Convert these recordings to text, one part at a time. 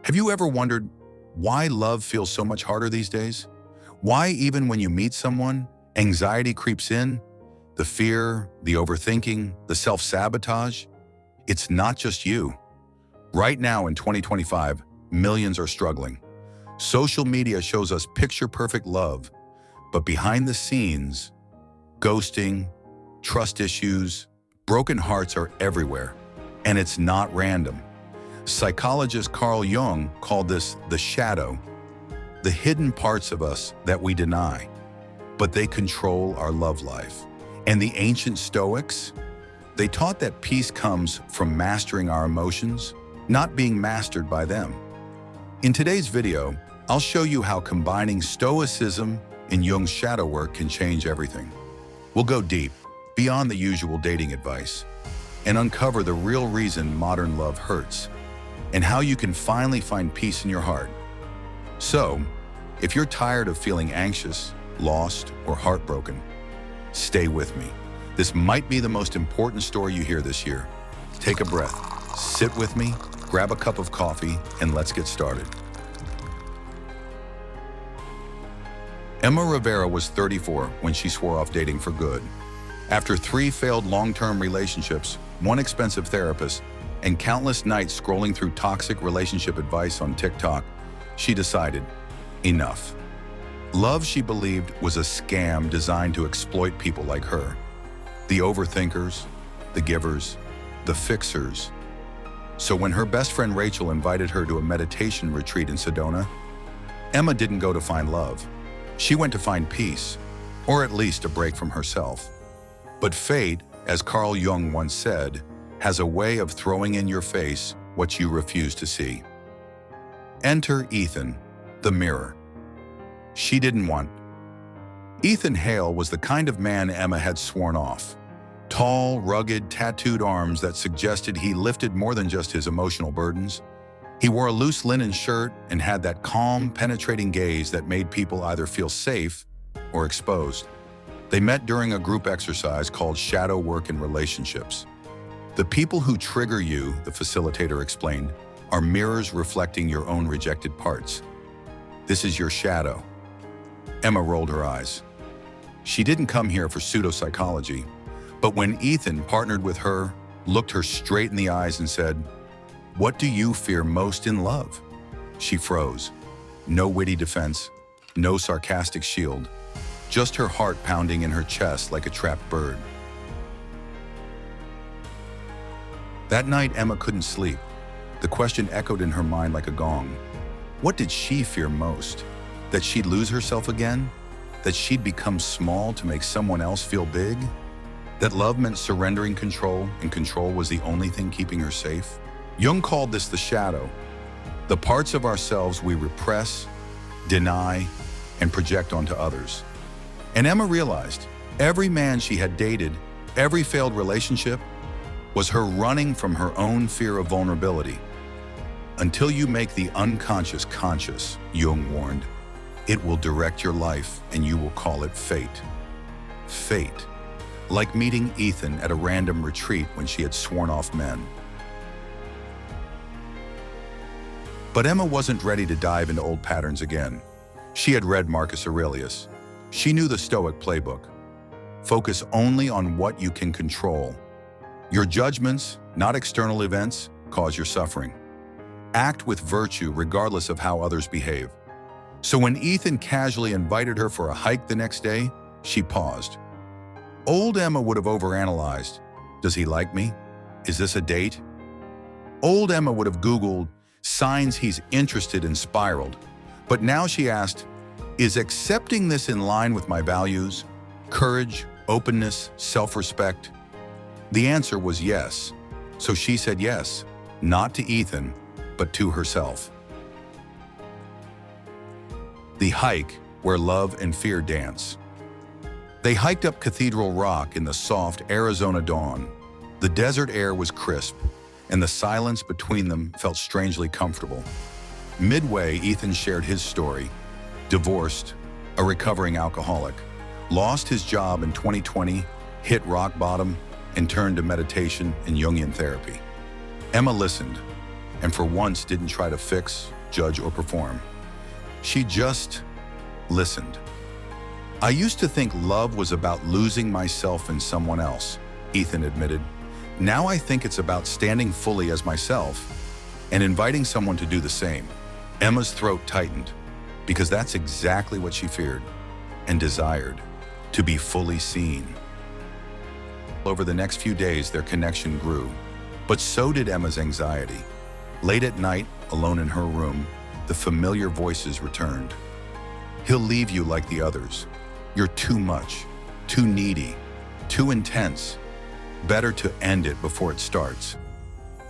Have you ever wondered why love feels so much harder these days? Why even when you meet someone, anxiety creeps in? The fear, the overthinking, the self-sabotage? It's not just you. Right now in 2025, millions are struggling. Social media shows us picture-perfect love, but behind the scenes, ghosting, trust issues, broken hearts are everywhere, and it's not random. Psychologist Carl Jung called this the shadow, the hidden parts of us that we deny, but they control our love life. And the ancient Stoics, they taught that peace comes from mastering our emotions, not being mastered by them. In today's video, I'll show you how combining Stoicism and Jung's shadow work can change everything. We'll go deep, beyond the usual dating advice, and uncover the real reason modern love hurts, and how you can finally find peace in your heart. So, if you're tired of feeling anxious, lost, or heartbroken, stay with me. This might be the most important story you hear this year. Take a breath, sit with me, grab a cup of coffee, and let's get started. Emma Rivera was 34 when she swore off dating for good. After 3 failed long-term relationships, 1 expensive therapist, and countless nights scrolling through toxic relationship advice on TikTok, she decided, enough. Love, she believed, was a scam designed to exploit people like her. The overthinkers, the givers, the fixers. So when her best friend Rachel invited her to a meditation retreat in Sedona, Emma didn't go to find love. She went to find peace, or at least a break from herself. But fate, as Carl Jung once said, has a way of throwing in your face what you refuse to see. Enter Ethan, the mirror. She didn't want. Ethan Hale was the kind of man Emma had sworn off. Tall, rugged, tattooed arms that suggested he lifted more than just his emotional burdens. He wore a loose linen shirt and had that calm, penetrating gaze that made people either feel safe or exposed. They met during a group exercise called Shadow Work in Relationships. The people who trigger you, the facilitator explained, are mirrors reflecting your own rejected parts. This is your shadow. Emma rolled her eyes. She didn't come here for pseudopsychology, but when Ethan partnered with her, looked her straight in the eyes and said, "What do you fear most in love?" She froze. No witty defense, no sarcastic shield, just her heart pounding in her chest like a trapped bird. That night, Emma couldn't sleep. The question echoed in her mind like a gong. What did she fear most? That she'd lose herself again? That she'd become small to make someone else feel big? That love meant surrendering control, and control was the only thing keeping her safe? Jung called this the shadow, the parts of ourselves we repress, deny, and project onto others. And Emma realized every man she had dated, every failed relationship, was her running from her own fear of vulnerability. Until you make the unconscious conscious, Jung warned, it will direct your life and you will call it fate. Fate. Like meeting Ethan at a random retreat when she had sworn off men. But Emma wasn't ready to dive into old patterns again. She had read Marcus Aurelius. She knew the Stoic playbook. Focus only on what you can control. Your judgments, not external events, cause your suffering. Act with virtue regardless of how others behave. So when Ethan casually invited her for a hike the next day, she paused. Old Emma would have overanalyzed. Does he like me? Is this a date? Old Emma would have Googled signs he's interested and spiraled. But now she asked, is accepting this in line with my values? Courage, openness, self-respect? The answer was yes. So she said yes, not to Ethan, but to herself. The hike where love and fear dance. They hiked up Cathedral Rock in the soft Arizona dawn. The desert air was crisp, and the silence between them felt strangely comfortable. Midway, Ethan shared his story. Divorced, a recovering alcoholic, lost his job in 2020, hit rock bottom, and turned to meditation and Jungian therapy. Emma listened, and for once didn't try to fix judge, or perform. She just listened. "I used to think love was about losing myself in someone else," Ethan admitted. "Now I think it's about standing fully as myself and inviting someone to do the same." Emma's throat tightened, because that's exactly what she feared and desired, to be fully seen. Over the next few days, their connection grew, but so did Emma's anxiety. Late at night, alone in her room, the familiar voices returned. "He'll leave you like the others. You're too much, too needy, too intense. Better to end it before it starts."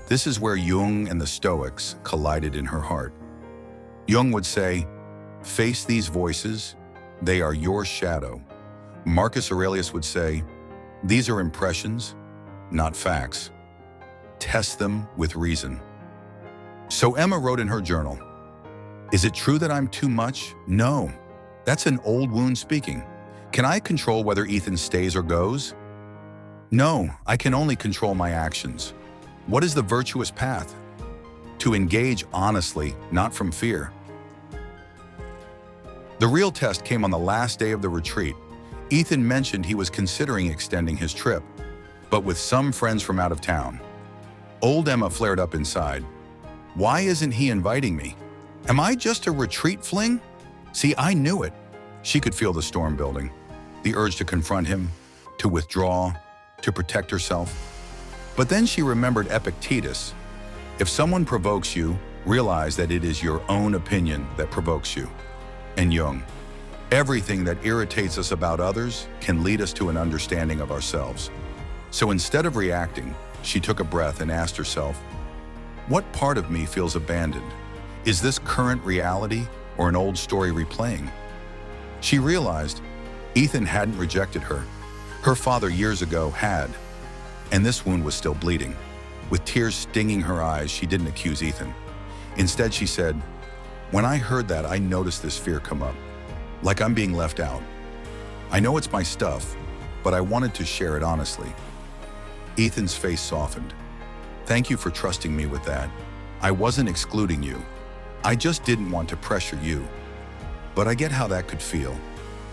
This is where Jung and the Stoics collided in her heart. Jung would say, "Face these voices, they are your shadow." Marcus Aurelius would say, "These are impressions, not facts. Test them with reason." So Emma wrote in her journal, "Is it true that I'm too much? No, that's an old wound speaking. Can I control whether Ethan stays or goes? No, I can only control my actions. What is the virtuous path? To engage honestly, not from fear." The real test came on the last day of the retreat. Ethan mentioned he was considering extending his trip, but with some friends from out of town. Old Emma flared up inside. "Why isn't he inviting me? Am I just a retreat fling?" See, I knew it. She could feel the storm building, the urge to confront him, to withdraw, to protect herself. But then she remembered Epictetus. If someone provokes you, realize that it is your own opinion that provokes you. And Jung, everything that irritates us about others can lead us to an understanding of ourselves. So instead of reacting, she took a breath and asked herself, what part of me feels abandoned? Is this current reality or an old story replaying? She realized Ethan hadn't rejected her. Her father years ago had, and this wound was still bleeding. With tears stinging her eyes, she didn't accuse Ethan. Instead, she said, "When I heard that, I noticed this fear come up, like I'm being left out. I know it's my stuff, but I wanted to share it honestly." Ethan's face softened. "Thank you for trusting me with that. I wasn't excluding you. I just didn't want to pressure you. But I get how that could feel."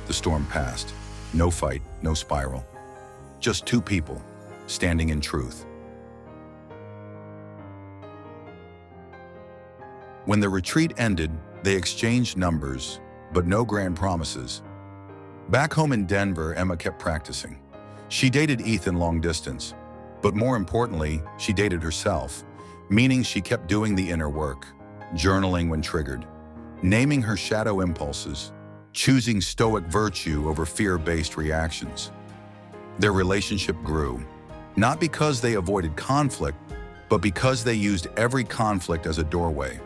The storm passed. No fight, no spiral. Just two people standing in truth. When the retreat ended, they exchanged numbers, but no grand promises. Back home in Denver, Emma kept practicing. She dated Ethan long distance, but more importantly, she dated herself, meaning she kept doing the inner work, journaling when triggered, naming her shadow impulses, choosing stoic virtue over fear-based reactions. Their relationship grew, not because they avoided conflict, but because they used every conflict as a doorway.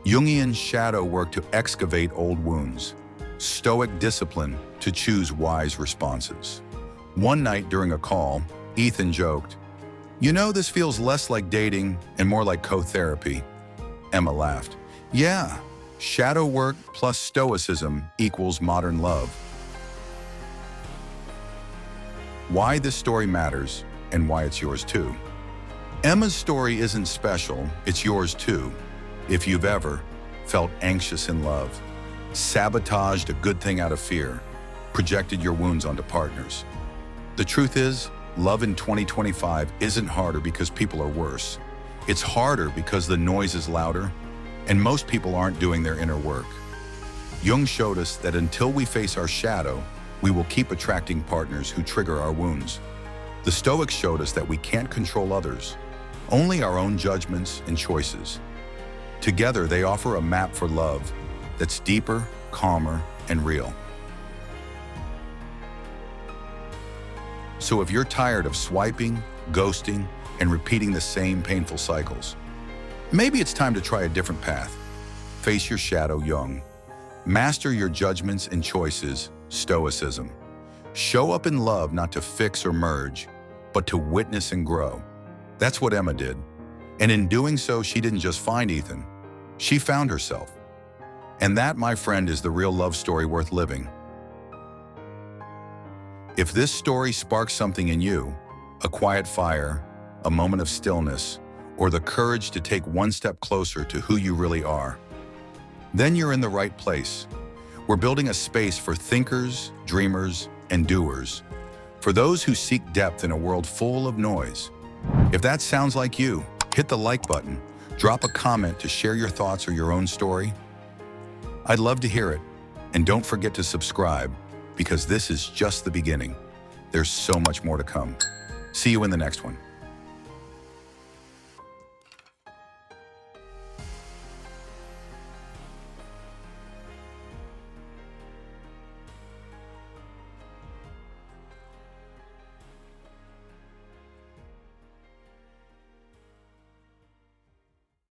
Jungian shadow work to excavate old wounds, Stoic discipline to choose wise responses. One night during a call, Ethan joked, "You know, this feels less like dating and more like co-therapy." Emma laughed. "Yeah, shadow work plus stoicism equals modern love." Why this story matters and why it's yours too. Emma's story isn't special, it's yours too. If you've ever felt anxious in love, sabotaged a good thing out of fear, projected your wounds onto partners. The truth is, love in 2025 isn't harder because people are worse. It's harder because the noise is louder, and most people aren't doing their inner work. Jung showed us that until we face our shadow, we will keep attracting partners who trigger our wounds. The Stoics showed us that we can't control others, only our own judgments and choices. Together, they offer a map for love that's deeper, calmer, and real. So if you're tired of swiping, ghosting, and repeating the same painful cycles, maybe it's time to try a different path. Face your shadow, Jung. Master your judgments and choices, Stoicism. Show up in love not to fix or merge, but to witness and grow. That's what Emma did. And in doing so, she didn't just find Ethan. She found herself. And that, my friend, is the real love story worth living. If this story sparks something in you, a quiet fire, a moment of stillness, or the courage to take one step closer to who you really are, then you're in the right place. We're building a space for thinkers, dreamers, and doers, for those who seek depth in a world full of noise. If that sounds like you, hit the like button, drop a comment to share your thoughts or your own story. I'd love to hear it. And don't forget to subscribe, because this is just the beginning. There's so much more to come. See you in the next one.